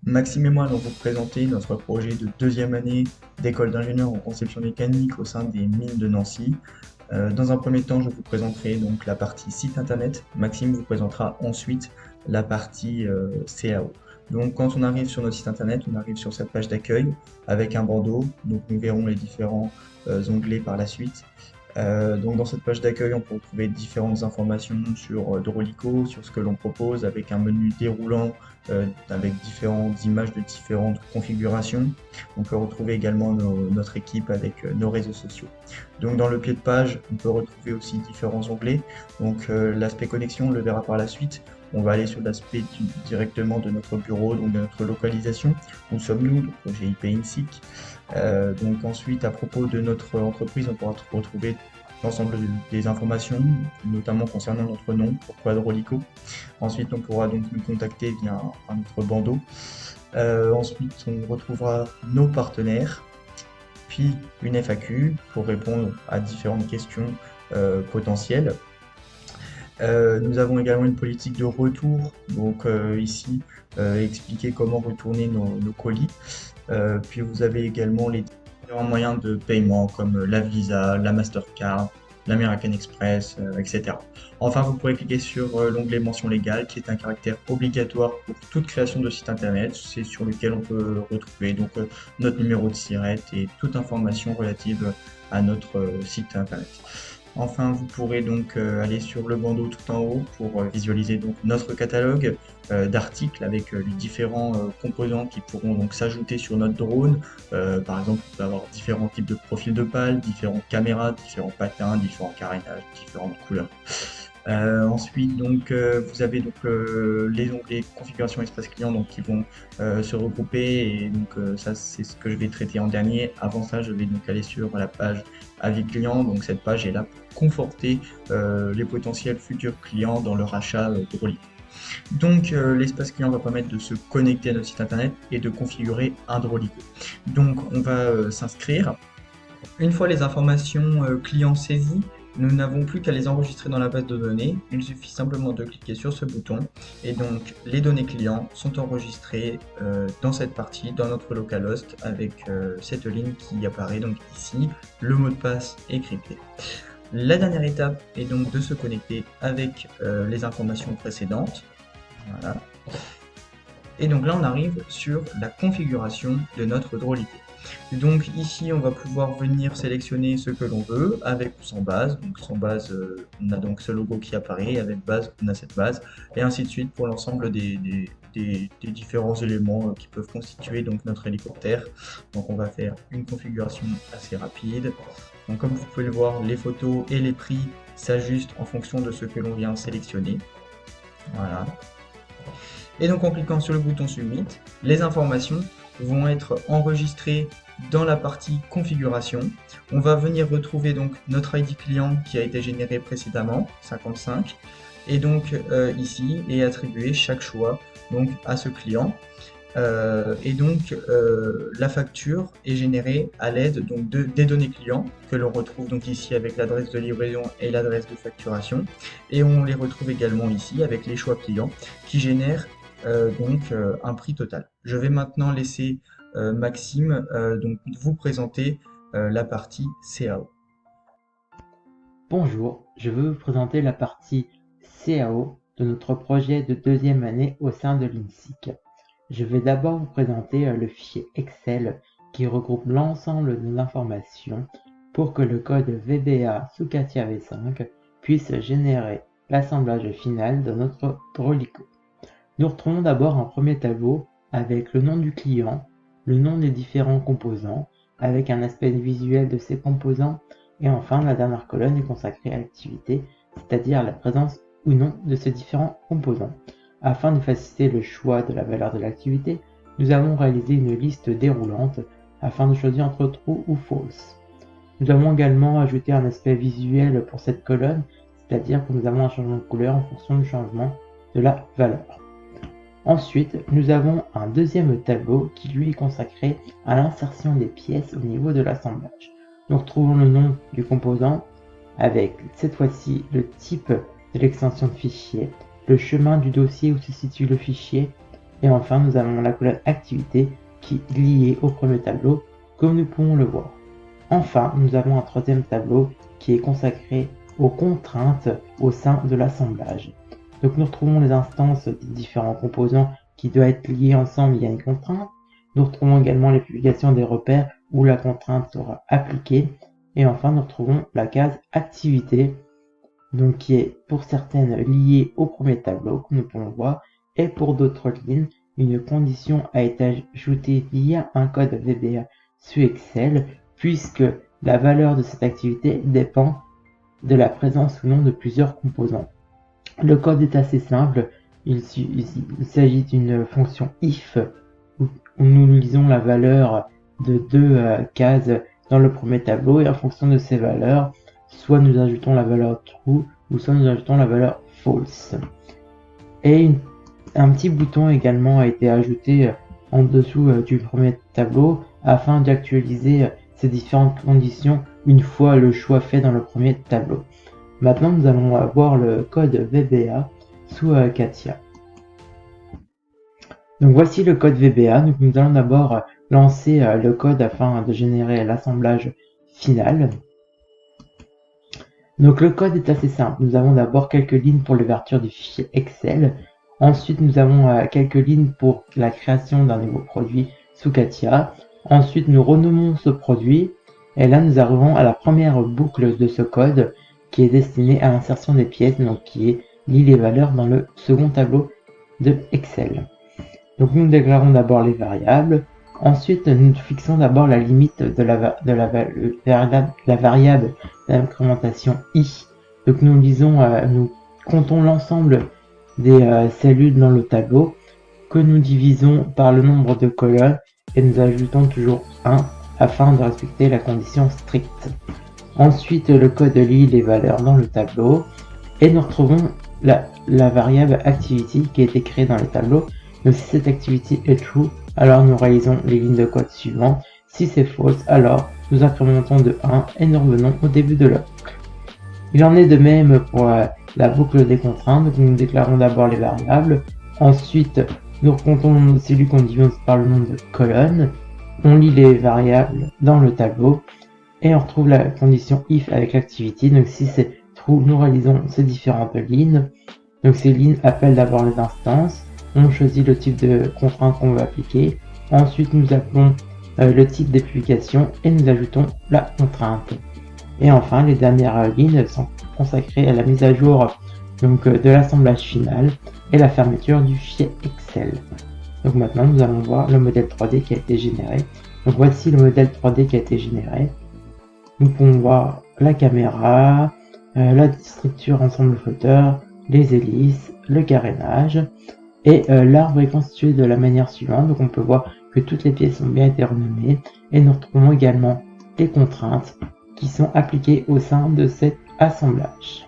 Maxime et moi allons vous présenter notre projet de deuxième année d'école d'ingénieur en conception mécanique au sein des mines de Nancy. Dans un premier temps, je vous présenterai donc la partie site internet. Maxime vous présentera ensuite la partie CAO. Donc quand on arrive sur notre site internet, on arrive sur cette page d'accueil avec un bandeau. Donc nous verrons les différents onglets par la suite. Donc dans cette page d'accueil, on peut retrouver différentes informations sur Drolico, sur ce que l'on propose, avec un menu déroulant avec différentes images de différentes configurations. On peut retrouver également notre équipe avec nos réseaux sociaux. Donc dans le pied de page, on peut retrouver aussi différents onglets. Donc l'aspect connexion, on le verra par la suite. On va aller sur l'aspect directement de notre bureau, donc de notre localisation. Où sommes-nous? Donc GIP INSIC. Donc ensuite, à propos de notre entreprise, on pourra retrouver l'ensemble des informations, notamment concernant notre nom, pourquoi Drolico. Ensuite, on pourra donc nous contacter via un autre bandeau. Ensuite, on retrouvera nos partenaires, puis une FAQ pour répondre à différentes questions potentielles. Nous avons également une politique de retour, donc ici expliquer comment retourner nos colis. Puis vous avez également les différents moyens de paiement comme la Visa, la Mastercard, l'American Express, etc. Enfin, vous pourrez cliquer sur l'onglet mention légale qui est un caractère obligatoire pour toute création de site internet. C'est sur lequel on peut retrouver donc notre numéro de SIRET et toute information relative à notre site internet. Enfin, vous pourrez donc aller sur le bandeau tout en haut pour visualiser donc notre catalogue d'articles avec les différents composants qui pourront donc s'ajouter sur notre drone. Par exemple, on peut avoir différents types de profils de pales, différentes caméras, différents patins, différents carénages, différentes couleurs. Ensuite, donc, vous avez donc les onglets configuration espace client donc, qui vont se regrouper et donc ça c'est ce que je vais traiter en dernier. Avant ça, je vais donc aller sur la page avis client. Donc cette page est là pour conforter les potentiels futurs clients dans leur achat de reliquat. Donc l'espace client va permettre de se connecter à notre site internet et de configurer un Drolico. Donc on va s'inscrire. Une fois les informations clients saisies, nous n'avons plus qu'à les enregistrer dans la base de données. Il suffit simplement de cliquer sur ce bouton et donc les données clients sont enregistrées dans cette partie, dans notre localhost avec cette ligne qui apparaît donc ici. Le mot de passe est crypté. La dernière étape est donc de se connecter avec les informations précédentes. Voilà. Et donc là on arrive sur la configuration de notre Drolico. Donc ici, on va pouvoir venir sélectionner ce que l'on veut, avec ou sans base. Donc sans base, on a donc ce logo qui apparaît, avec base, on a cette base, et ainsi de suite pour l'ensemble des différents éléments qui peuvent constituer donc notre hélicoptère. Donc on va faire une configuration assez rapide. Donc comme vous pouvez le voir, les photos et les prix s'ajustent en fonction de ce que l'on vient sélectionner. Voilà. Et donc en cliquant sur le bouton Submit, les informations vont être enregistrées dans la partie configuration. On va venir retrouver donc notre ID client qui a été généré précédemment, 55, et donc ici est attribué chaque choix donc à ce client. Et donc la facture est générée à l'aide donc des données clients que l'on retrouve donc ici avec l'adresse de livraison et l'adresse de facturation, et on les retrouve également ici avec les choix clients qui génèrent un prix total. Je vais maintenant laisser Maxime donc vous présenter la partie CAO. Bonjour, je veux vous présenter la partie CAO de notre projet de deuxième année au sein de l'INSIC. Je vais d'abord vous présenter le fichier Excel qui regroupe l'ensemble de nos informations pour que le code VBA sous Katia V5 puisse générer l'assemblage final de notre Drolico. Nous retrouvons d'abord un premier tableau avec le nom du client, le nom des différents composants, avec un aspect visuel de ces composants, et enfin la dernière colonne est consacrée à l'activité, c'est-à-dire la présence ou non de ces différents composants. Afin de faciliter le choix de la valeur de l'activité, nous avons réalisé une liste déroulante afin de choisir entre true ou false. Nous avons également ajouté un aspect visuel pour cette colonne, c'est-à-dire que nous avons un changement de couleur en fonction du changement de la valeur. Ensuite, nous avons un deuxième tableau qui lui est consacré à l'insertion des pièces au niveau de l'assemblage. Nous retrouvons le nom du composant avec cette fois-ci le type de l'extension de fichier, le chemin du dossier où se situe le fichier, Et enfin, nous avons la colonne activité qui est liée au premier tableau, comme nous pouvons le voir. Enfin, nous avons un troisième tableau qui est consacré aux contraintes au sein de l'assemblage. Donc nous retrouvons les instances des différents composants qui doivent être liés ensemble via une contrainte. Nous retrouvons également les publications des repères où la contrainte sera appliquée. Et enfin, nous retrouvons la case activité, donc qui est pour certaines liée au premier tableau, comme nous pouvons voir, et pour d'autres lignes, une condition a été ajoutée via un code VBA sur Excel, puisque la valeur de cette activité dépend de la présence ou non de plusieurs composants. Le code est assez simple, il s'agit d'une fonction if où nous lisons la valeur de deux cases dans le premier tableau et en fonction de ces valeurs, soit nous ajoutons la valeur true ou soit nous ajoutons la valeur false. Et un petit bouton également a été ajouté en dessous du premier tableau afin d'actualiser ces différentes conditions une fois le choix fait dans le premier tableau. Maintenant, nous allons voir le code VBA sous CATIA. Donc voici le code VBA. Donc nous allons d'abord lancer le code afin de générer l'assemblage final. Donc le code est assez simple. Nous avons d'abord quelques lignes pour l'ouverture du fichier Excel. Ensuite, nous avons quelques lignes pour la création d'un nouveau produit sous CATIA. Ensuite, nous renommons ce produit. Et là, nous arrivons à la première boucle de ce code qui est destinée à l'insertion des pièces, donc qui est lit les valeurs dans le second tableau de Excel. Donc nous déclarons d'abord les variables. Ensuite, nous fixons d'abord la limite de la variable d'incrémentation i. Donc nous lisons, nous comptons l'ensemble des cellules dans le tableau que nous divisons par le nombre de colonnes et nous ajoutons toujours 1 afin de respecter la condition stricte. Ensuite, le code lit les valeurs dans le tableau et nous retrouvons la variable activity qui a été créée dans les tableaux. Donc si cette activity est true, alors nous réalisons les lignes de code suivantes. Si c'est false, alors nous incrémentons de 1 et nous revenons au début de la boucle. Il en est de même pour la boucle des contraintes. Donc nous déclarons d'abord les variables. Ensuite, nous recomptons le nombre de cellules qu'on divise par le nombre de colonnes. On lit les variables dans le tableau. Et on retrouve la condition if avec l'activity. Donc si c'est true, nous réalisons ces différentes lignes. Donc ces lignes appellent d'abord les instances. On choisit le type de contrainte qu'on veut appliquer. Ensuite, nous appelons le type des publications et nous ajoutons la contrainte. Et enfin, les dernières lignes sont consacrées à la mise à jour donc, de l'assemblage final et la fermeture du fichier Excel. Donc maintenant, nous allons voir le modèle 3D qui a été généré. Donc voici le modèle 3D qui a été généré. Nous pouvons voir la caméra, la structure ensemble flotteur, les hélices, le carénage. Et l'arbre est constitué de la manière suivante. Donc on peut voir que toutes les pièces ont bien été renommées. Et nous retrouvons également les contraintes qui sont appliquées au sein de cet assemblage.